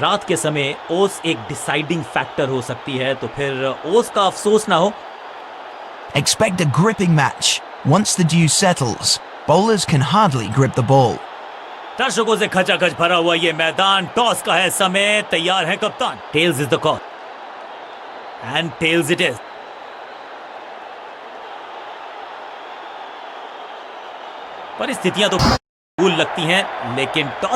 रात के समय ओस एक डिसाइडिंग फैक्टर हो सकती है, तो फिर ओस का अफसोस ना हो। Expect a gripping match. Once the dew settles, bowlers can hardly grip the ball. दर्शकों से खचाखच भरा हुआ ये मैदान, टॉस का है समय, तैयार है कप्तान। Tails is the call and tails it is. परिस्थितियां तो कूल लगती हैं, लेकिन टॉस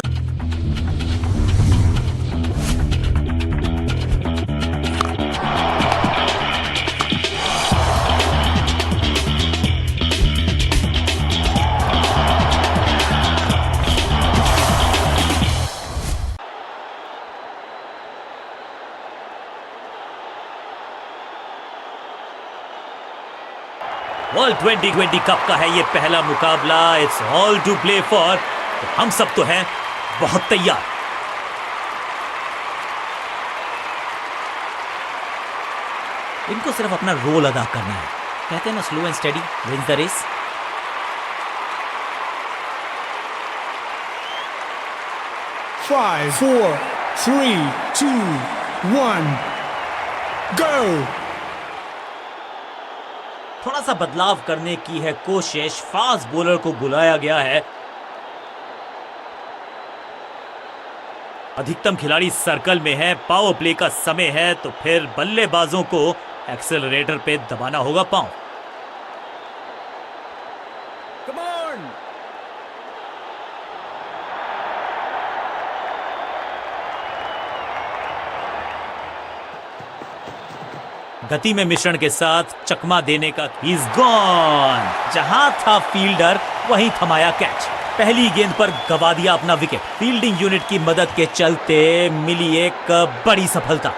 वर्ल्ड 2020 कप का है ये पहला मुकाबला। It's all to play for. तो हम सब तो हैं बहुत तैयार। इनको सिर्फ अपना रोल अदा करना है। कहते हैं ना, slow and steady wins the race. Five, 4, 3, 2, 1, go! थोड़ा सा बदलाव करने की है कोशिश। फास्ट बॉलर को बुलाया गया है। अधिकतम खिलाड़ी सर्कल में है, पावर प्ले का समय है, तो फिर बल्लेबाजों को एक्सेलरेटर पे दबाना होगा पांव। गति में मिश्रण के साथ चकमा देने का। He's gone। जहां था फील्डर वहीं थमाया कैच। पहली गेंद पर गवा दिया अपना विकेट। फील्डिंग यूनिट की मदद के चलते मिली एक बड़ी सफलता।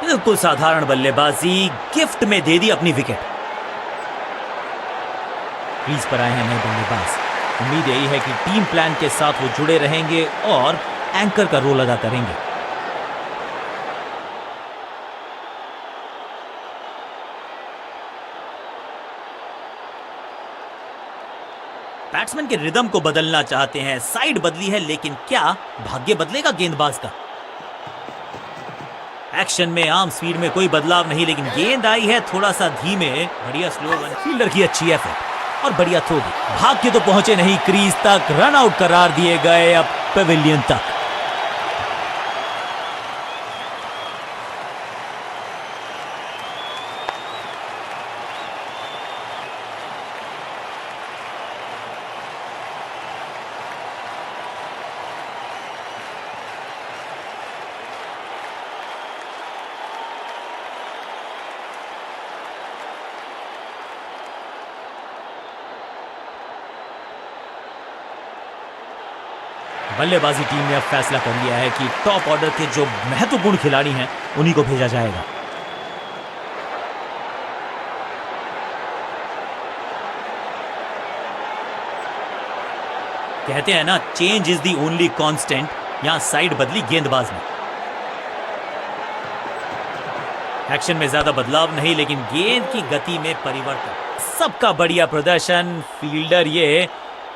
बिल्कुल साधारण बल्लेबाजी, गिफ्ट में दे दी अपनी विकेट। क्रीज पर आए हैं नए बल्लेबाज। उम्मीद यही है कि टीम प्लान के साथ वो जुड़े रहेंगे और एंकर का रोल अदा करेंगे। बैट्समैन के रिदम को बदलना चाहते हैं। साइड बदली है, लेकिन क्या भाग्य बदलेगा गेंदबाज का? एक्शन में आर्म स्पीड में कोई बदलाव नहीं, लेकिन गेंद आई है थोड़ा सा धीमे। बढ़िया स्लो वन। फील्डर की अच्छी एफर्ट और बढ़िया थ्रो दी। भाग्य तो पहुंचे नहीं क्रीज तक, रन आउट करार दिए गए अब पेविलियन तक। बल्लेबाजी टीम ने अब फैसला कर लिया है कि टॉप ऑर्डर के जो महत्वपूर्ण खिलाड़ी हैं उन्हीं को भेजा जाएगा। कहते हैं ना, change is the only constant. यहां साइड बदली गेंदबाज ने। एक्शन में ज्यादा बदलाव नहीं, लेकिन गेंद की गति में परिवर्तन। सबका बढ़िया प्रदर्शन। फील्डर ये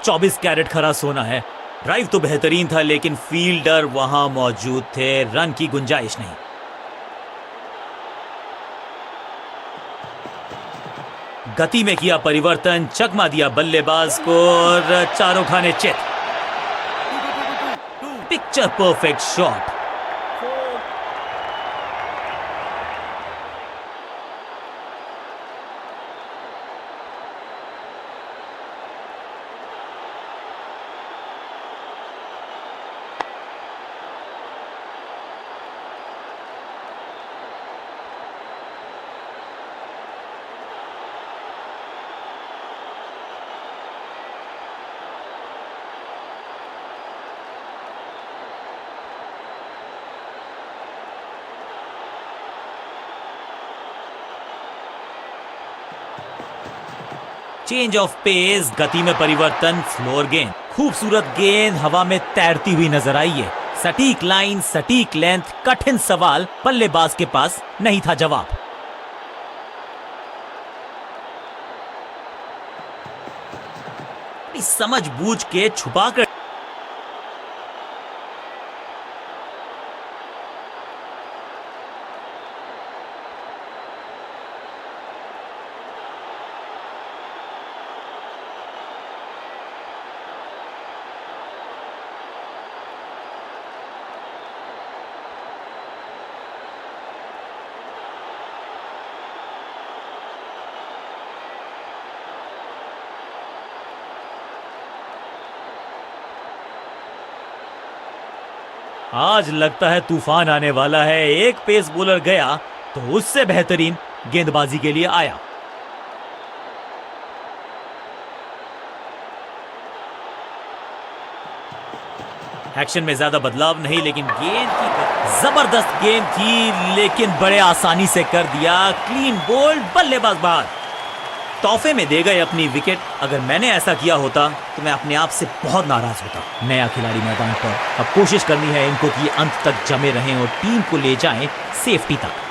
24 कैरेट खरा सोना है। ड्राइव तो बेहतरीन था, लेकिन फील्डर वहां मौजूद थे। रन की गुंजाइश नहीं। गति में किया परिवर्तन, चकमा दिया बल्लेबाज को और चारों खाने चित। Picture perfect shot. Change of pace, गति में परिवर्तन, फ्लोर गेंद। खूबसूरत गेंद हवा में तैरती हुई नजर आई है। सटीक लाइन, सटीक लेंथ, कठिन सवाल, बल्लेबाज के पास नहीं था जवाब। समझ बूझ के छुपा कर आज लगता है तूफान आने वाला है। एक पेस बॉलर गया तो उससे बेहतरीन गेंदबाजी के लिए आया। एक्शन में ज्यादा बदलाव नहीं, लेकिन गेंद की जबरदस्त गेंद थी, लेकिन बड़े आसानी से कर दिया। क्लीन बोल्ड, बल्लेबाज बाहर। तोहफे में दे गए अपनी विकेट। अगर मैंने ऐसा किया होता तो मैं अपने आप से बहुत नाराज होता। नया खिलाड़ी मैदान पर, अब कोशिश करनी है इनको कि अंत तक जमे रहें और टीम को ले जाएं सेफ्टी तक।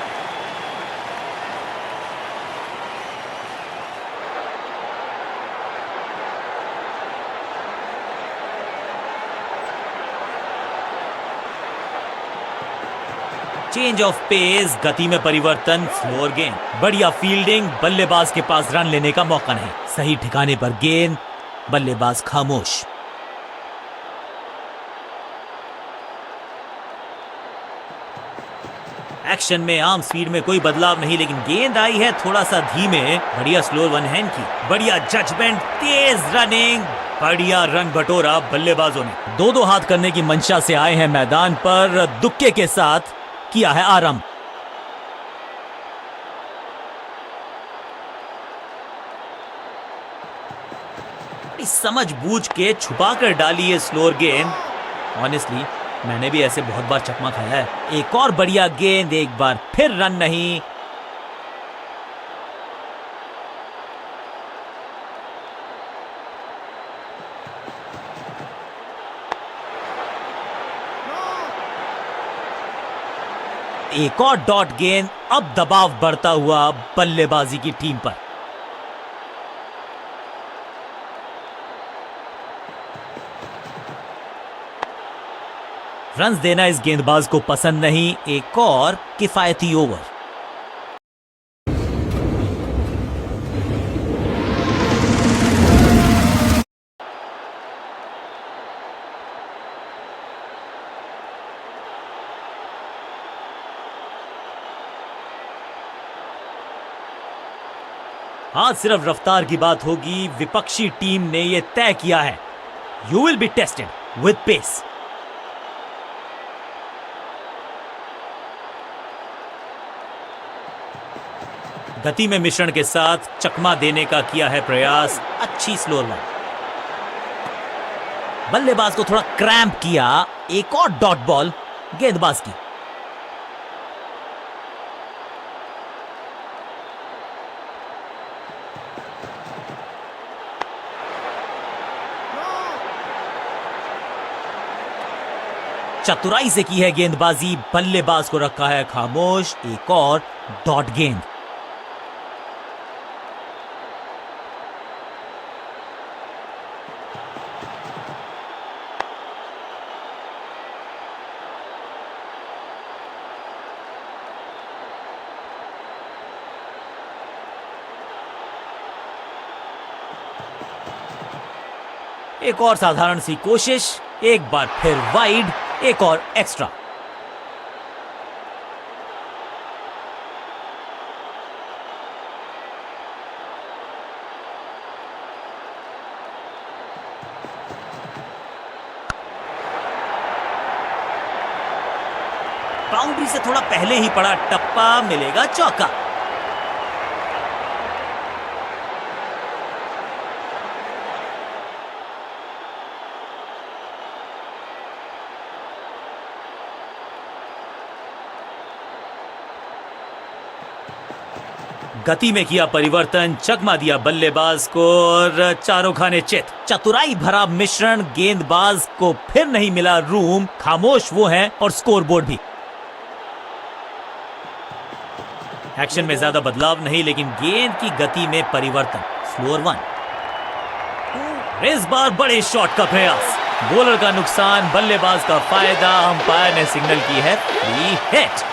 चेंज ऑफ पेस, गति में परिवर्तन, स्लोअर गेंद। बढ़िया फील्डिंग, बल्लेबाज के पास रन लेने का मौका नहीं। सही ठिकाने पर गेंद, बल्लेबाज खामोश। एक्शन में आर्म स्पीड में कोई बदलाव नहीं, लेकिन गेंद आई है थोड़ा सा धीमे। बढ़िया स्लोअर वन हैंड की, बढ़िया जजमेंट, तेज रनिंग, बढ़िया रन बटोरा बल्लेबाजों ने। दो दो हाथ करने की मंशा से आए हैं मैदान पर, दुक्के के साथ किया है आरंभ। समझ बूझ के छुपा कर डाली है स्लोअर गेंद। ऑनेस्टली मैंने भी ऐसे बहुत बार चकमा खाया है। एक और बढ़िया गेंद, एक बार फिर रन नहीं। एक और डॉट गेंद, अब दबाव बढ़ता हुआ बल्लेबाजी की टीम पर। रन्स देना इस गेंदबाज को पसंद नहीं। एक और किफायती ओवर। आज सिर्फ रफ्तार की बात होगी। विपक्षी टीम ने यह तय किया है, you will be tested with pace. गति में मिश्रण के साथ चकमा देने का किया है प्रयास। अच्छी स्लोअर वन। बल्लेबाज को थोड़ा क्रैम्प किया। एक और डॉट बॉल गेंदबाज की। चतुराई से की है गेंदबाजी, बल्लेबाज को रखा है खामोश। एक और डॉट गेंद। एक और साधारण सी कोशिश, एक बार फिर वाइड, एक और एक्स्ट्रा। बाउंड्री से थोड़ा पहले ही पड़ा टप्पा, मिलेगा चौका। गति में किया परिवर्तन, चकमा दिया बल्लेबाज को और चारों खाने चित। चतुराई भरा मिश्रण, गेंदबाज को फिर नहीं मिला रूम, खामोश वो है और स्कोरबोर्ड भी। एक्शन में ज्यादा बदलाव नहीं, लेकिन गेंद की गति में परिवर्तन। Slower one. इस बार बड़े शॉट का प्रयास, बॉलर का नुकसान, बल्लेबाज का फायदा। अंपायर ने सिग्नल की है फ्री हिट।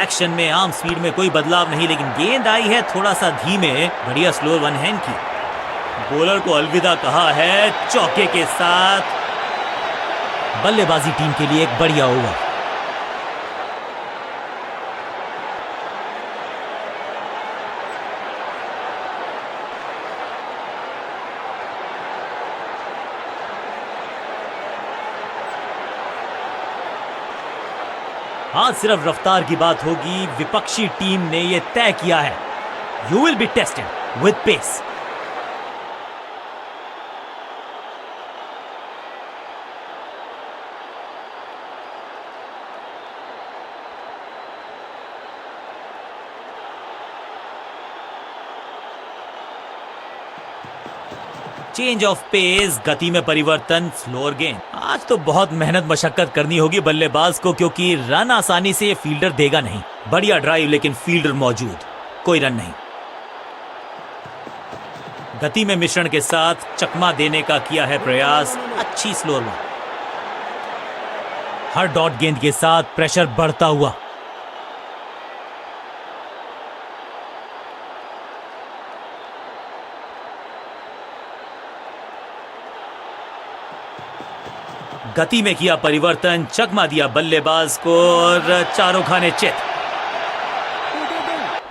एक्शन में आर्म स्पीड में कोई बदलाव नहीं, लेकिन गेंद आई है थोड़ा सा धीमे। बढ़िया स्लोअर वन हैंड की। बॉलर को अलविदा कहा है चौके के साथ। बल्लेबाजी टीम के लिए एक बढ़िया ओवर। आज सिर्फ रफ्तार की बात होगी। विपक्षी टीम ने यह तय किया है, you will be tested with pace. Change of pace, गति में परिवर्तन, स्लोअर गेंद। आज तो बहुत मेहनत मशक्कत करनी होगी बल्लेबाज को, क्योंकि रन आसानी से ये फील्डर देगा नहीं। बढ़िया ड्राइव, लेकिन फील्डर मौजूद, कोई रन नहीं। गति में मिश्रण के साथ चकमा देने का किया है प्रयास। अच्छी स्लोअर वन। हर डॉट गेंद के साथ प्रेशर बढ़ता हुआ। गति में किया परिवर्तन, चकमा दिया बल्लेबाज को और चारों खाने चित।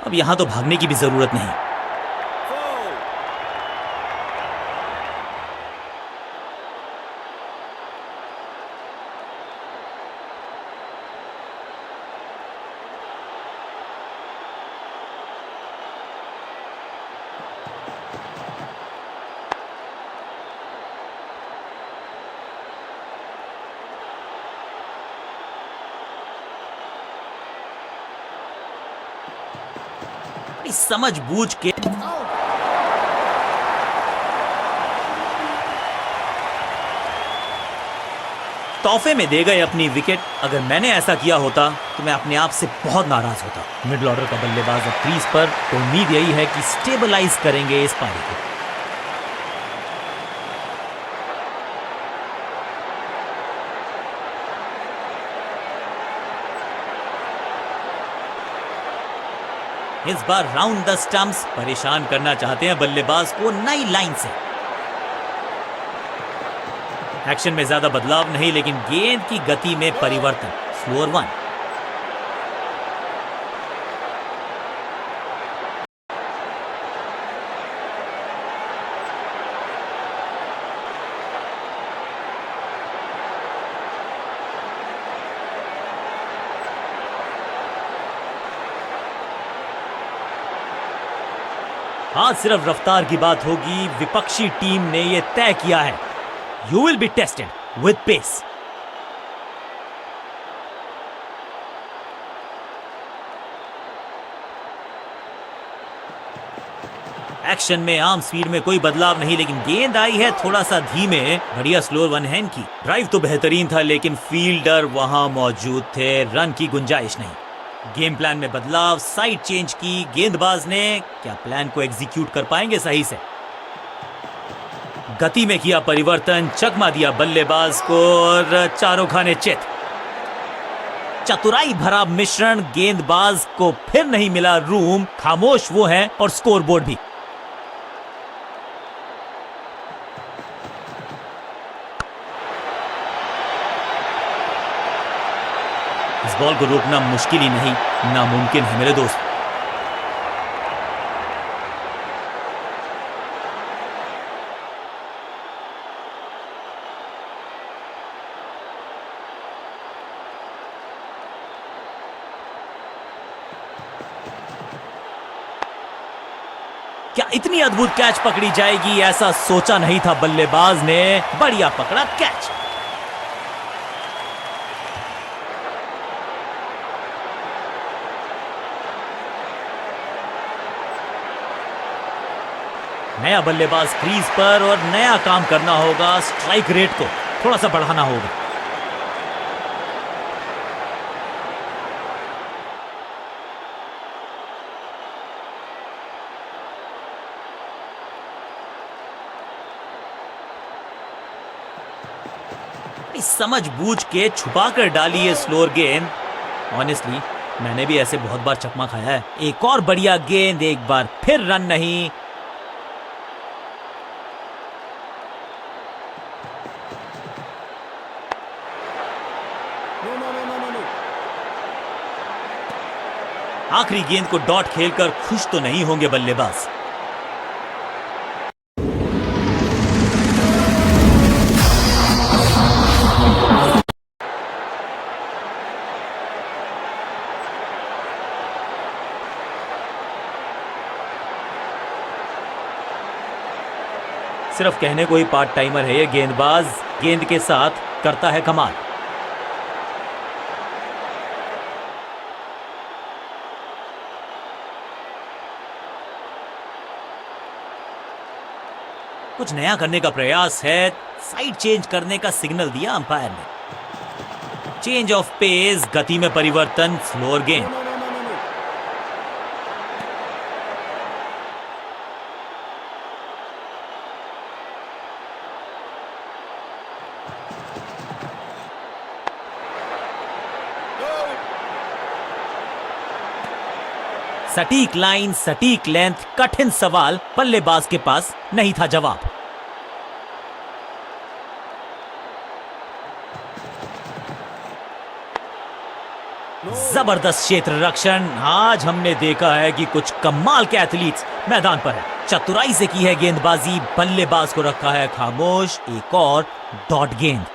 अब यहां तो भागने की भी जरूरत नहीं। समझ बूझ के तोहफे में दे गए अपनी विकेट। अगर मैंने ऐसा किया होता तो मैं अपने आप से बहुत नाराज होता। मिडिल ऑर्डर का बल्लेबाज अब क्रीज पर, तो उम्मीद यही है कि स्टेबलाइज करेंगे इस पारी को। इस बार राउंड द स्टंप्स, परेशान करना चाहते हैं बल्लेबाज को नई लाइन से। एक्शन में ज्यादा बदलाव नहीं, लेकिन गेंद की गति में परिवर्तन। Slower one. आज सिर्फ रफ्तार की बात होगी। विपक्षी टीम ने यह तय किया है, you will be tested with pace. Action में आर्म स्पीड में कोई बदलाव नहीं, लेकिन गेंद आई है थोड़ा सा धीमे। बढ़िया स्लोअर वन हैंड की। ड्राइव तो बेहतरीन था, लेकिन फील्डर वहां मौजूद थे, रन की गुंजाइश नहीं। गेम प्लान में बदलाव, साइड चेंज की गेंदबाज ने। क्या प्लान को एग्जीक्यूट कर पाएंगे सही से? गति में किया परिवर्तन, चकमा दिया बल्लेबाज को और चारों खाने चित। चतुराई भरा मिश्रण, गेंदबाज को फिर नहीं मिला रूम, खामोश वो है और स्कोरबोर्ड भी। इस बॉल को रोकना मुश्किल ही नहीं, नामुमकिन है मेरे दोस्त। क्या इतनी अद्भुत कैच पकड़ी जाएगी, ऐसा सोचा नहीं था बल्लेबाज ने। बढ़िया पकड़ा कैच। नया बल्लेबाज क्रीज पर और नया काम करना होगा। स्ट्राइक रेट को थोड़ा सा बढ़ाना होगा। समझ बूझ के छुपा कर डाली है स्लोअर गेंद। ऑनेस्टली मैंने भी ऐसे बहुत बार चकमा खाया है। एक और बढ़िया गेंद, एक बार फिर रन नहीं। आखिरी गेंद को डॉट खेलकर खुश तो नहीं होंगे बल्लेबाज। सिर्फ कहने को ही पार्ट टाइमर है ये गेंदबाज, गेंद के साथ करता है कमाल। कुछ नया करने का प्रयास है। साइड चेंज करने का सिग्नल दिया अंपायर ने। चेंज ऑफ पेस, गति में परिवर्तन, स्लोअर गेंद। सटीक लाइन, सटीक लेंथ, कठिन सवाल, बल्लेबाज के पास नहीं था जवाब। जबरदस्त क्षेत्र रक्षण। आज हमने देखा है कि कुछ कमाल के एथलीट्स मैदान पर है। चतुराई से की है गेंदबाजी, बल्लेबाज को रखा है खामोश। एक और डॉट गेंद।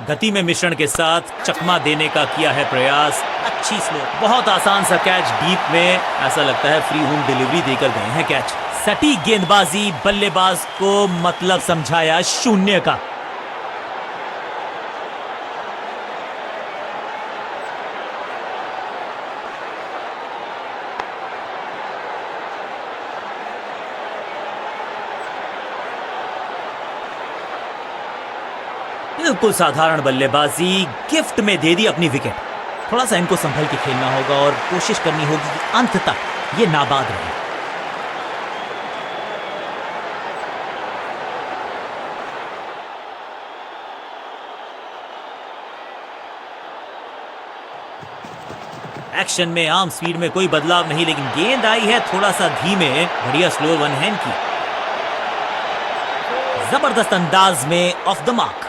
गति में मिश्रण के साथ चकमा देने का किया है प्रयास। अच्छी स्लो, बहुत आसान सा कैच डीप में। ऐसा लगता है फ्री होम डिलीवरी देकर गए हैं कैच। सटीक गेंदबाजी, बल्लेबाज को मतलब समझाया शून्य का। बिल्कुल साधारण बल्लेबाजी, गिफ्ट में दे दी अपनी विकेट। थोड़ा सा इनको संभल के खेलना होगा और कोशिश करनी होगी कि अंत तक ये नाबाद रहे। एक्शन में आर्म स्पीड में कोई बदलाव नहीं, लेकिन गेंद आई है थोड़ा सा धीमे। बढ़िया स्लो वन हैंड की, जबरदस्त अंदाज में ऑफ द मार्क।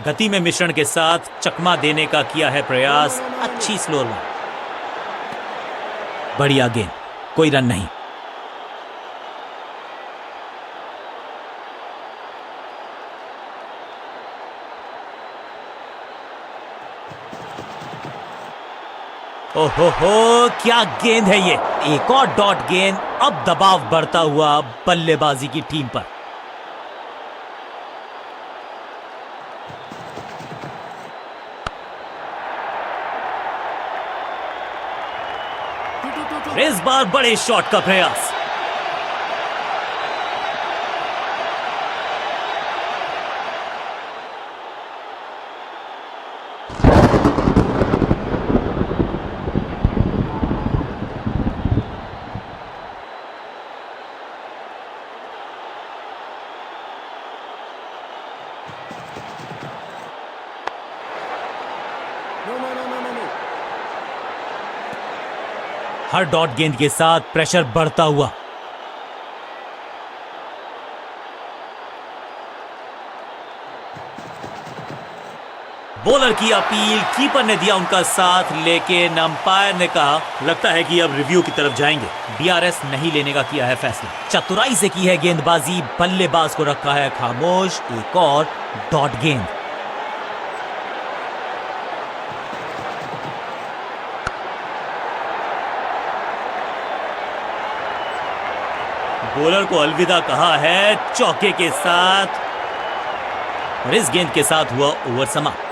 गति में मिश्रण के साथ चकमा देने का किया है प्रयास। अच्छी स्लो रन, बढ़िया गेंद, कोई रन नहीं। ओहो, क्या गेंद है ये। एक और डॉट गेंद। अब दबाव बढ़ता हुआ बल्लेबाजी की टीम पर। इस बार बड़े शॉट का प्रयास। हर डॉट गेंद के साथ प्रेशर बढ़ता हुआ। बॉलर की अपील, कीपर ने दिया उनका साथ, लेकिन अंपायर ने कहा लगता है कि अब रिव्यू की तरफ जाएंगे। बीआरएस नहीं लेने का किया है फैसला। चतुराई से की है गेंदबाजी, बल्लेबाज को रखा है खामोश। एक और डॉट गेंद। बॉलर को अलविदा कहा है चौके के साथ, और इस गेंद के साथ हुआ ओवर समाप्त।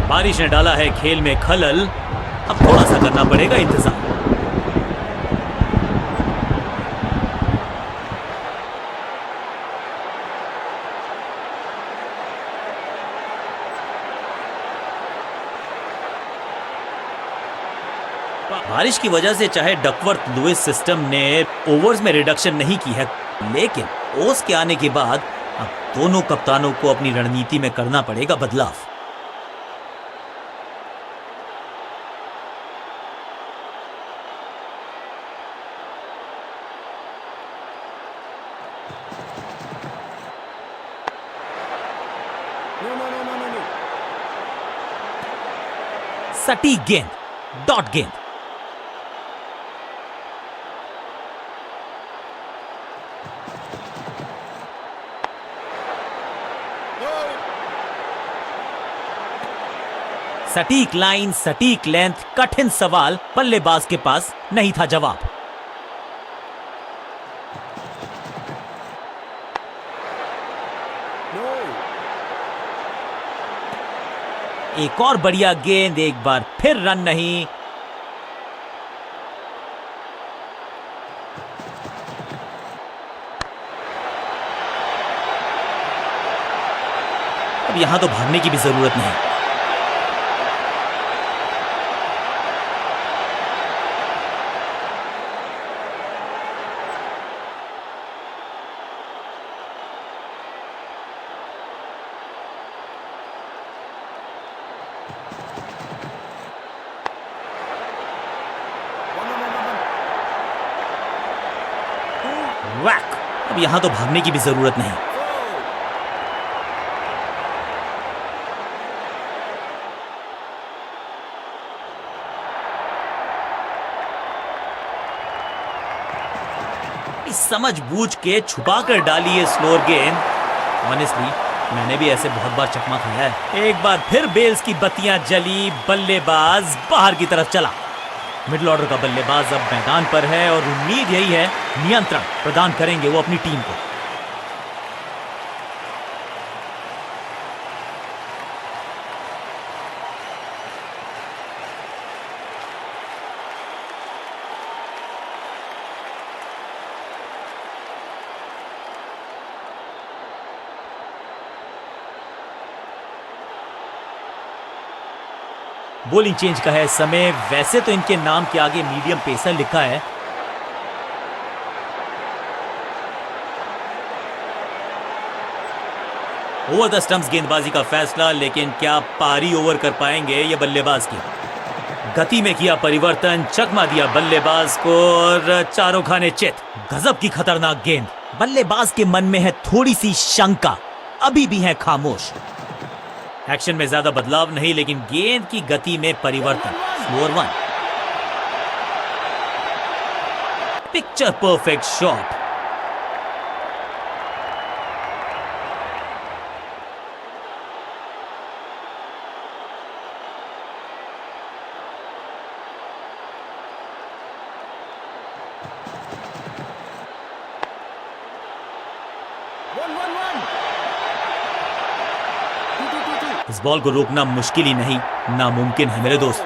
बारिश ने डाला है खेल में खलल, अब थोड़ा सा करना पड़ेगा इंतजार। बारिश की वजह से चाहे डकवर्थ लुइस सिस्टम ने ओवर्स में रिडक्शन नहीं की है, लेकिन ओस के आने के बाद अब दोनों कप्तानों को अपनी रणनीति में करना पड़ेगा बदलाव। सटीक गेंद, डॉट गेंद। सटीक लाइन, सटीक लेंथ, कठिन सवाल, बल्लेबाज के पास नहीं था जवाब। एक और बढ़िया गेंद, एक बार फिर रन नहीं। अब यहां तो भागने की भी जरूरत नहीं। वैक, अब यहां तो भागने की भी जरूरत नहीं। समझबूझ के छुपा कर डाली है स्लोअर गेंद। ऑनेस्टली मैंने भी ऐसे बहुत बार चकमा खाया है। एक बार फिर बेल्स की बत्तियां जली, बल्लेबाज बाहर की तरफ चला। मिडिल ऑर्डर का बल्लेबाज अब मैदान पर है और उम्मीद यही है नियंत्रण प्रदान करेंगे वो अपनी टीम को। बॉलिंग चेंज का है समय। वैसे तो इनके नाम के आगे मीडियम पेसर लिखा है। ओवर द स्टंप्स गेंदबाजी का फैसला, लेकिन क्या पारी ओवर कर पाएंगे ये बल्लेबाज की। गति में किया परिवर्तन, चकमा दिया बल्लेबाज को और चारों खाने चित। गजब की खतरनाक गेंद। बल्लेबाज के मन में है थोड़ी सी शंका, अभी भी है खामोश। एक्शन में ज्यादा बदलाव नहीं, लेकिन गेंद की गति में परिवर्तन। Slower one. Picture perfect shot. इस बॉल को रोकना मुश्किल ही नहीं, नामुमकिन है मेरे दोस्त।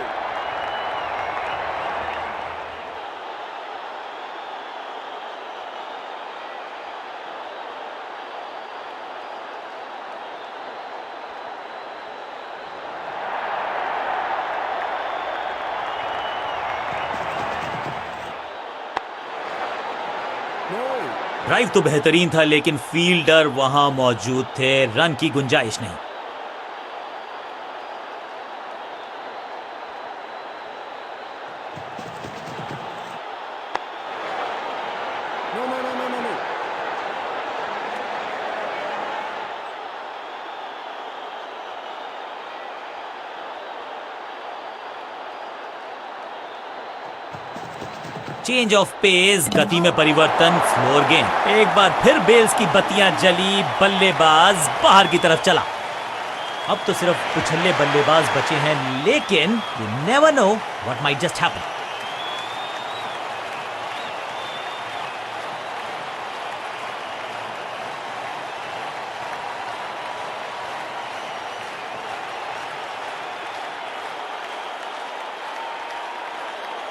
ड्राइव तो बेहतरीन था लेकिन फील्डर वहां मौजूद थे, रन की गुंजाइश नहीं। चेंज ऑफ पेस, गति में परिवर्तन, स्लोअर गेंद। एक बार फिर बेल्स की बत्तियां जली, बल्लेबाज बाहर की तरफ चला। अब तो सिर्फ उछल्ले बल्लेबाज बचे हैं, लेकिन you never know what might just happen.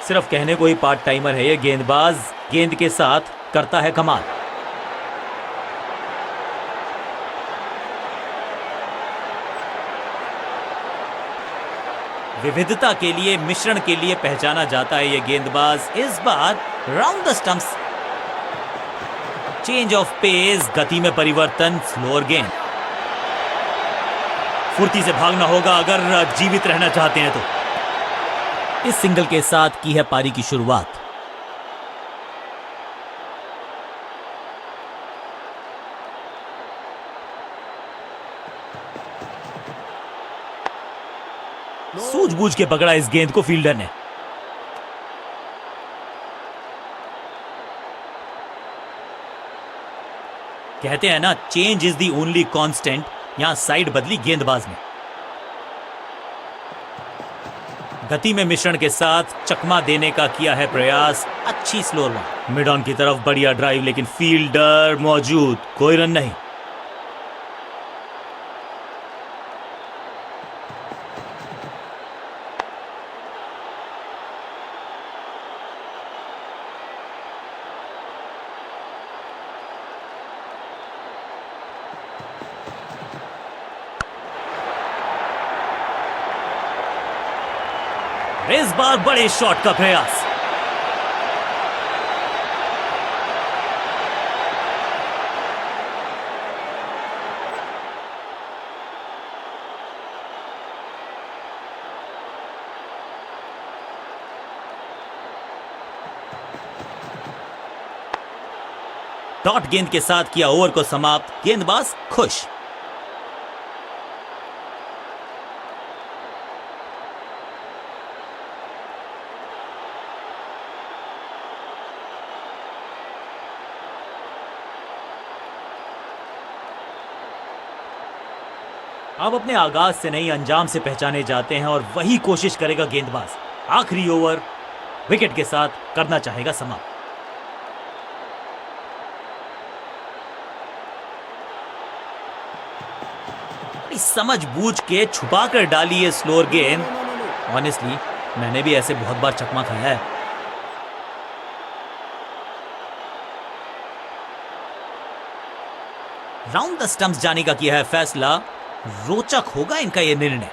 सिर्फ कहने को ही पार्ट टाइमर है ये गेंदबाज, गेंद के साथ करता है कमाल। विविधता के लिए, मिश्रण के लिए पहचाना जाता है ये गेंदबाज। इस बार round the stumps. Change of pace, गति में परिवर्तन, स्लोअर गेंद। फुर्ती से भागना होगा अगर जीवित रहना चाहते हैं तो। इस सिंगल के साथ की है पारी की शुरुआत। सूझबूझ के पकड़ा इस गेंद को फील्डर ने। कहते हैं ना, change is the only constant. यहां साइड बदली गेंदबाज ने। गति में मिश्रण के साथ चकमा देने का किया है प्रयास। अच्छी स्लोअर वन, मिड ऑन की तरफ बढ़िया ड्राइव, लेकिन फील्डर मौजूद, कोई रन नहीं। इस बार बड़े शॉट का प्रयास। डॉट गेंद के साथ किया ओवर को समाप्त, गेंदबाज खुश। अब अपने आगाज से नहीं, अंजाम से पहचाने जाते हैं और वही कोशिश करेगा गेंदबाज। आखिरी ओवर विकेट के साथ करना चाहेगा समाप्त। समझ बूझ के छुपा कर डाली है स्लोअर गेंद। ऑनेस्टली मैंने भी ऐसे बहुत बार चकमा खाया है। राउंड द स्टंप्स जाने का किया है फैसला। रोचक होगा इनका यह निर्णय।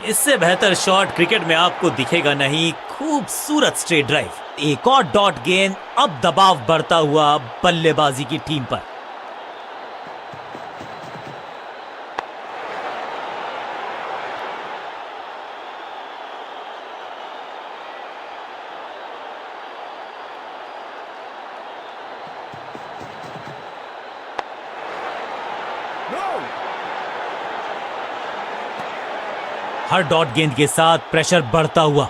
इससे बेहतर शॉट क्रिकेट में आपको दिखेगा नहीं। खूबसूरत स्ट्रेट ड्राइव, एक और डॉट गेंद। अब दबाव बढ़ता हुआ बल्लेबाजी की टीम पर। हर डॉट गेंद के साथ प्रेशर बढ़ता हुआ।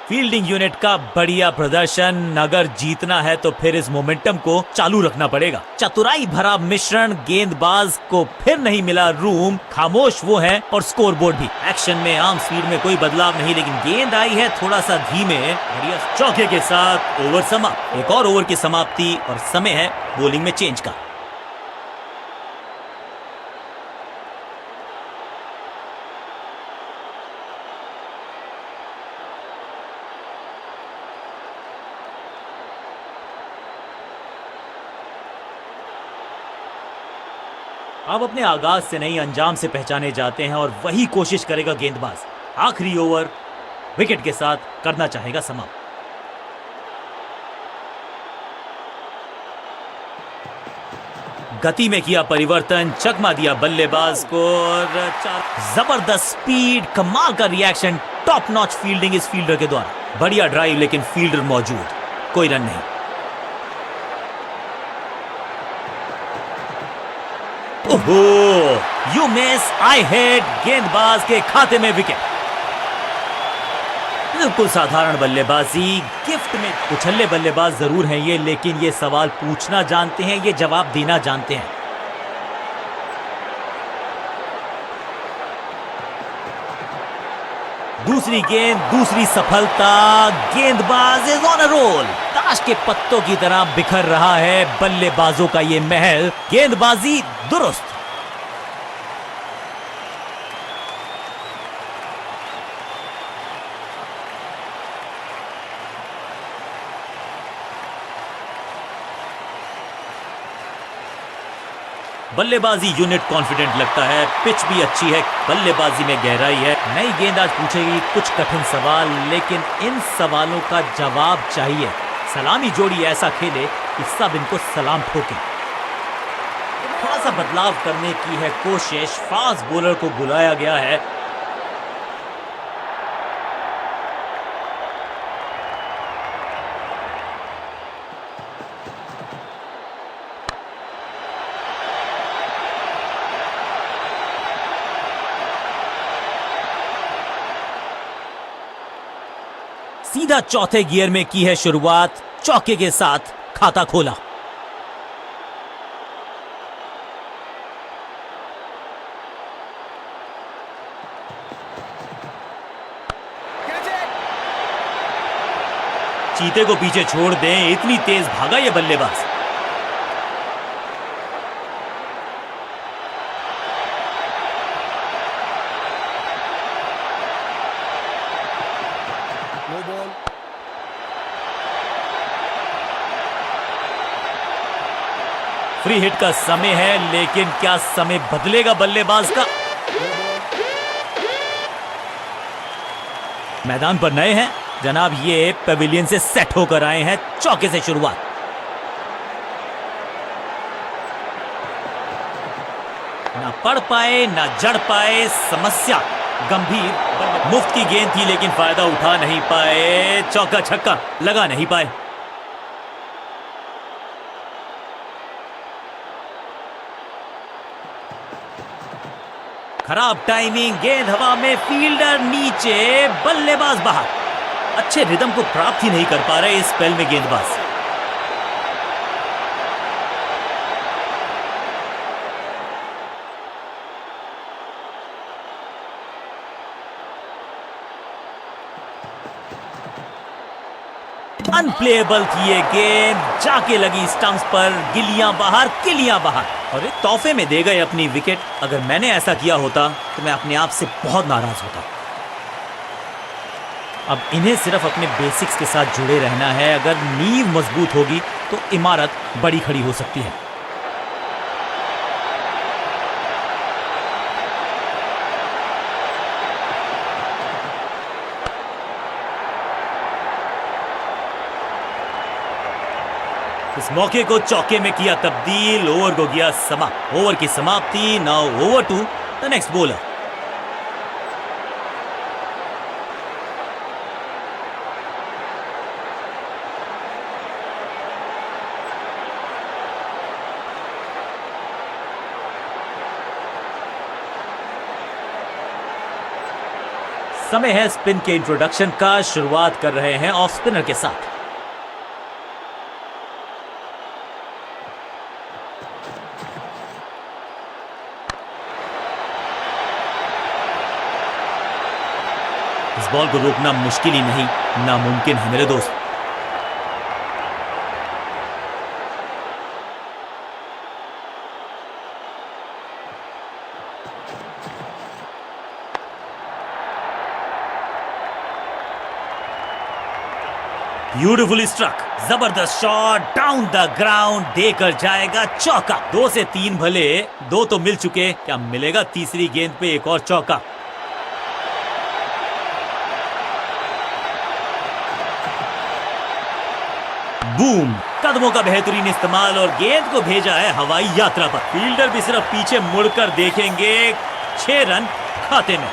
फील्डिंग यूनिट का बढ़िया प्रदर्शन। अगर जीतना है तो फिर इस मोमेंटम को चालू रखना पड़ेगा। चतुराई भरा मिश्रण, गेंदबाज को फिर नहीं मिला रूम। खामोश वो है और स्कोरबोर्ड भी। एक्शन में आम स्पीड में कोई बदलाव नहीं, लेकिन गेंद आई है थोड़ा सा धीमे। बढ़िया चौके के साथ ओवर समाप्त। एक और ओवर की समाप्ति और समय है बॉलिंग में चेंज का। अब अपने आगाज से नहीं अंजाम से पहचाने जाते हैं और वही कोशिश करेगा गेंदबाज। आखिरी ओवर विकेट के साथ करना चाहेगा समाप्त। गति में किया परिवर्तन, चकमा दिया बल्लेबाज को और जबरदस्त स्पीड, कमाल का रिएक्शन, टॉप नॉच फील्डिंग इस फील्डर के द्वारा। बढ़िया ड्राइव लेकिन फील्डर मौजूद, कोई रन नहीं। ओहो, यू मिस, आई हिट, गेंदबाज के खाते में विकेट। बिल्कुल साधारण बल्लेबाजी, गिफ्ट में। उछल्ले बल्लेबाज जरूर हैं ये, लेकिन ये सवाल पूछना जानते हैं, ये जवाब देना जानते हैं। दूसरी गेंद, दूसरी सफलता, गेंदबाज इज ऑन अ रोल। ताश के पत्तों की तरह बिखर रहा है बल्लेबाजों का ये महल। गेंदबाजी दुरुस्त। बल्लेबाजी यूनिट कॉन्फिडेंट लगता है, पिच भी अच्छी है, बल्लेबाजी में गहराई है। नई गेंद आज पूछेगी कुछ कठिन सवाल, लेकिन इन सवालों का जवाब चाहिए। सलामी जोड़ी ऐसा खेले कि सब इनको सलाम ठोके। थोड़ा सा बदलाव करने की है कोशिश, फास्ट बॉलर को बुलाया गया है। सीधा चौथे गियर में की है शुरुआत, चौके के साथ खाता खोला। चीते को पीछे छोड़ दें, इतनी तेज भागा ये बल्लेबाज। फ्री हिट का समय है, लेकिन क्या समय बदलेगा बल्लेबाज का? मैदान पर नए हैं जनाब, ये पेविलियन से सेट होकर आए हैं। चौके से शुरुआत, ना पढ़ पाए ना जड़ पाए, समस्या गंभीर। मुफ्त की गेंद थी लेकिन फायदा उठा नहीं पाए, चौका छक्का लगा नहीं पाए। खराब टाइमिंग, गेंद हवा में, फील्डर नीचे, बल्लेबाज बाहर। अच्छे रिदम को प्राप्त ही नहीं कर पा रहे इस स्पेल में गेंदबाज। अनप्लेएबल थी ये गेंद, जाके लगी स्टंप्स पर, गिलियां बाहर, किलियां बाहर। और तोहफे में दे गए अपनी विकेट। अगर मैंने ऐसा किया होता तो मैं अपने आप से बहुत नाराज होता। अब इन्हें सिर्फ अपने बेसिक्स के साथ जुड़े रहना है। अगर नींव मजबूत होगी तो इमारत बड़ी खड़ी हो सकती है। इस मौके को चौके में किया तब्दील, ओवर को किया समाप्त। ओवर की समाप्ति। Now over to the next bowler. समय है स्पिन के इंट्रोडक्शन का। शुरुआत कर रहे हैं ऑफ स्पिनर के साथ। इस बॉल को रोकना मुश्किल ही नहीं, नामुमकिन है मेरे दोस्त। ब्यूटिफुली स्ट्रक, जबरदस्त शॉट डाउन द ग्राउंड, देकर जाएगा चौका। 2 से 3 भले, 2 तो मिल चुके, क्या मिलेगा तीसरी गेंद पे एक और चौका? बूम, कदमों का बेहतरीन इस्तेमाल और गेंद को भेजा है हवाई यात्रा पर। फील्डर भी सिर्फ पीछे मुड़कर देखेंगे, 6 रन खाते में।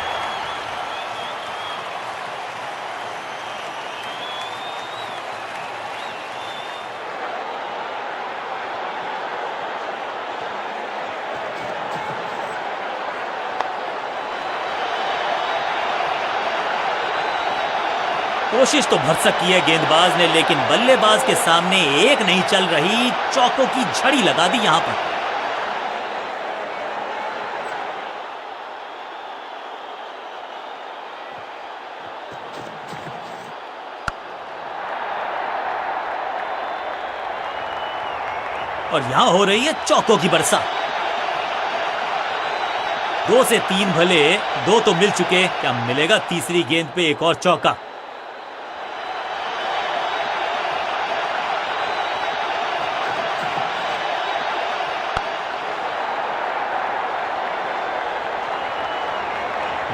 कोशिश तो भरसक की है गेंदबाज ने, लेकिन बल्लेबाज के सामने एक नहीं चल रही, चौकों की झड़ी लगा दी यहां पर। और यहां हो रही है चौकों की बरसात। 2 से 3 भले, 2 तो मिल चुके, क्या मिलेगा तीसरी गेंद पे एक और चौका?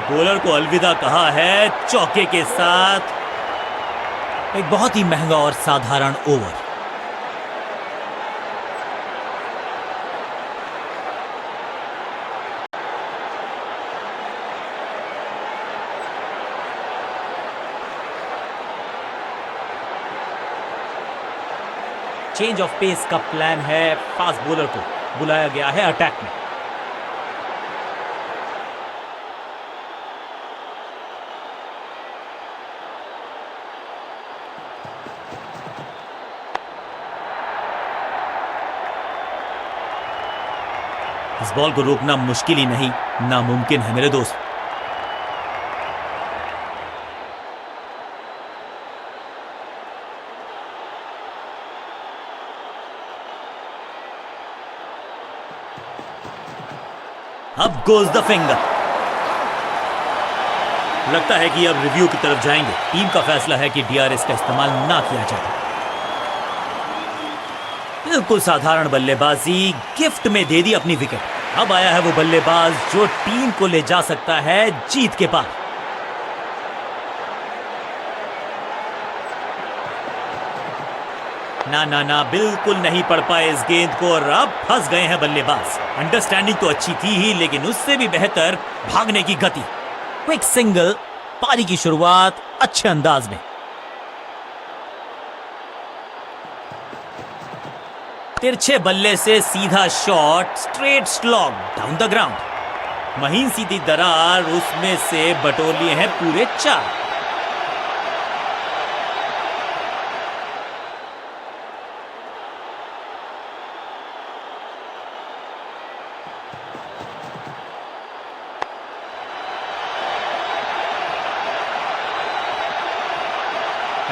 बॉलर को अलविदा कहा है चौके के साथ। एक बहुत ही महंगा और साधारण ओवर। चेंज ऑफ पेस का प्लान है, फास्ट बॉलर को बुलाया गया है अटैक में। इस बॉल को रोकना मुश्किल ही नहीं, नामुमकिन है मेरे दोस्त। अब गोज द फिंगर। लगता है कि अब रिव्यू की तरफ जाएंगे। टीम का फैसला है कि डीआरएस का इस्तेमाल ना किया जाए। बिल्कुल साधारण बल्लेबाजी, गिफ्ट में दे दी अपनी विकेट। अब आया है वो बल्लेबाज जो टीम को ले जा सकता है जीत के पार। ना ना ना, बिल्कुल नहीं पढ़ पाए इस गेंद को और अब फंस गए हैं बल्लेबाज। अंडरस्टैंडिंग तो अच्छी थी ही, लेकिन उससे भी बेहतर भागने की गति। क्विक सिंगल, पारी की शुरुआत अच्छे अंदाज में। तिरछे बल्ले से सीधा shot, straight slog down the ground. महीन सीधी दरार, उसमें से बटोर लिए हैं पूरे 4।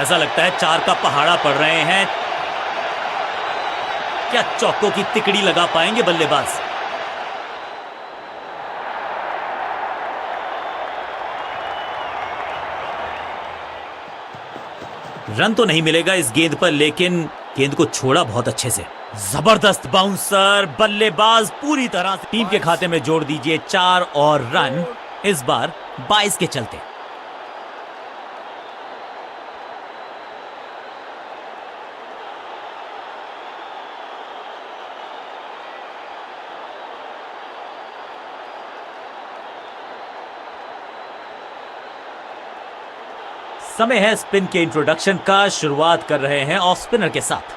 ऐसा लगता है 4 का पहाड़ा पड़ रहे हैं। क्या चौकों की तिकड़ी लगा पाएंगे बल्लेबाज? रन तो नहीं मिलेगा इस गेंद पर, लेकिन गेंद को छोड़ा बहुत अच्छे से। जबरदस्त बाउंसर, बल्लेबाज पूरी तरह से टीम के खाते में जोड़ दीजिए 4 और रन, इस बार 22 के चलते। समय है स्पिन के इंट्रोडक्शन का। शुरुआत कर रहे हैं ऑफ स्पिनर के साथ।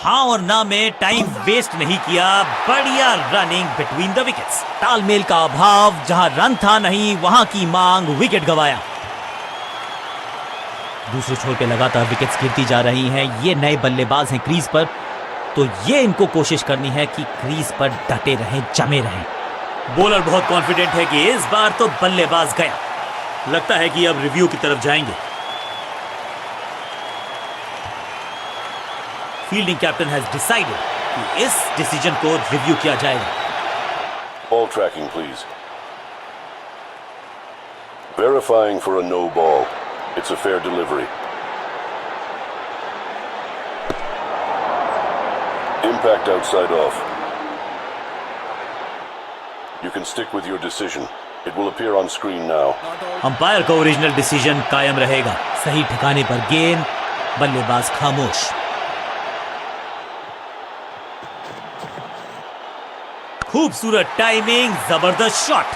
हाँ और ना में टाइम वेस्ट नहीं किया। बढ़िया रनिंग बिटवीन द विकेट्स। तालमेल का अभाव, जहां रन था नहीं वहां की मांग, विकेट गंवाया। दूसरे छोर पे लगातार विकेट्स गिरती जा रही हैं। ये नए बल्लेबाज हैं क्रीज पर, तो ये इनको कोशिश करनी है कि क्रीज पर डटे रहें, जमे रहें। बॉलर बहुत कॉन्फिडेंट है कि इस बार तो बल्लेबाज गया। लगता है कि अब रिव्यू की तरफ जाएंगे। फील्डिंग कैप्टन हैज डिसाइडेड कि इस डिसीजन को रिव्यू किया जाएगा। Ball tracking, please. Verifying for a no ball. It's a fair delivery. Impact outside off. You can stick with your decision. It will appear on screen now. Umpire का original decision कायम रहेगा। सही ठिकाने पर गेंद, बल्लेबाज खामोश। खूबसूरत टाइमिंग, जबरदस्त शॉट।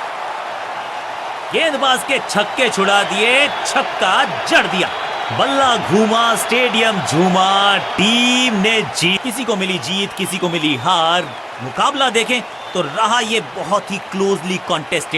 गेंदबाज के छक्के छुड़ा दिए, छक्का जड़ दिया। बल्ला घूमा, स्टेडियम झूमा, टीम ने जीत। किसी को मिली जीत, किसी को मिली हार। मुकाबला देखें तो रहा ये बहुत ही क्लोजली कॉन्टेस्टेड।